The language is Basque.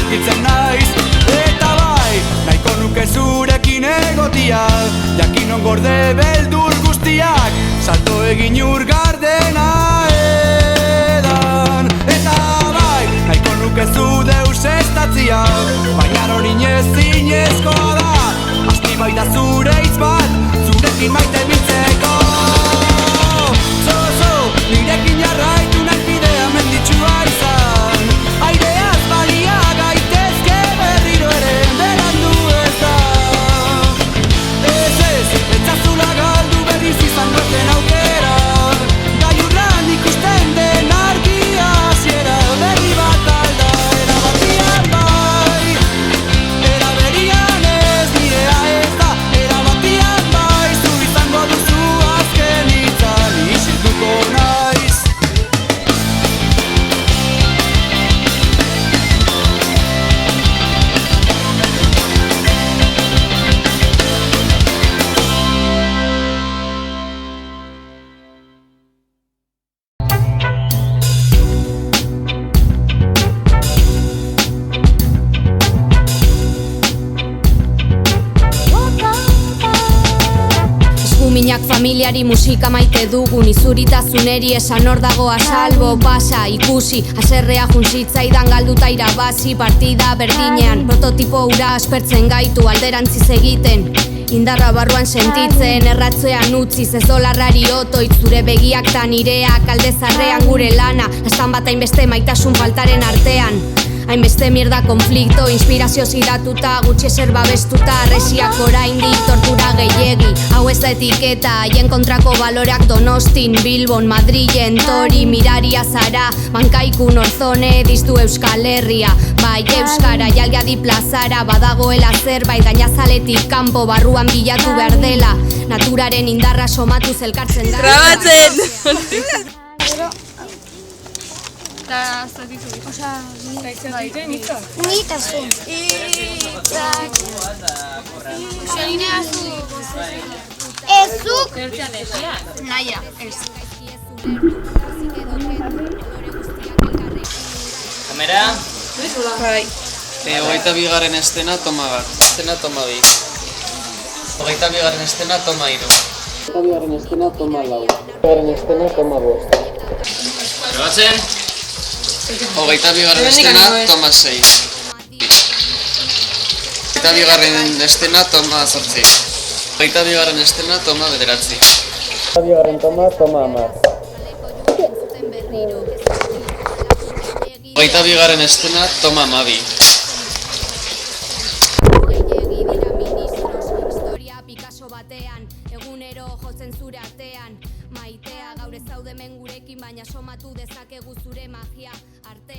sentitzen naiz. Eta bai, nahiko nuke zurekin egotia, jakin on gorde beldur guztiak, salto egin ur gardena edan. Eta bai, nahiko nuke zu deus estatzia, baina horin ezinezkoa da, asti baita zure hitz bat, zurekin maite biltzeko. Nirekin jarraitu nahi bidea menditsua izan, aireaz balia gaitezke berriro ere berandu ez da. Ez, etzazula galdu berriz izan gozen aukera, gailurran ikusten den argia hasiera berri bat alda. Erabatian bai, eraberian ez nirea ez da, erabatian bai, zu izango duzu azken itzali isilduko naiz. Eskuminak familiari musika maite dugun, izuritasuneri esan hor dago asalbo, pasa, ikusi, haserrea junzitzaidan galduta irabazi, partida berdinean, prototipo hura aspertzen gaitu, alderantziz egiten, indarra barruan sentitzen, erratzean utziz ez dolarrari otoit, zure begiak ta nireak, aldezarrean gure lana, lastan bat hainbeste maitasun faltaren artean. Hainbeste mierda konflikto, inspirazio ziratuta, gutxi eser babestuta, arresiak oraindik tortura gehiegi. Hau ez da etiketa, haien kontrako baloreak Donostin, Bilbon, Madrilen, Tori, Miraria zara, Bankaiku, Norzone, diztu Euskal Herria. Bai euskara, jalgadi plazara, badagoela zerbait gainazaletik kanpo barruan bilatu behar dela. Naturaren indarra somatuz elkartzen da. Grabatzen! Eta zatitu ditu. Osa, Nitasun. Itzak. Xalinea zu. Ezuk. Naia, ez. Kamera? bai. Hogeita bigarren estena, toma bat. Estena, toma bi. Hogeita bigarren estena, toma iru. Hogeita bigarren estena, toma lau. Bigarren estena, toma bost. Probatzen? Hogeita bigarren estena, toma 6. Hogeita bigarren estena, toma 8. Hogeita bigarren estena, toma 9. Hogeita bigarren toma 10. Hogeita bigarren estena, toma 12. Egunero jotzen zure artean, maitea gaur ez zaude hemen gurekin, baina somatu dezakegu zure magia arte.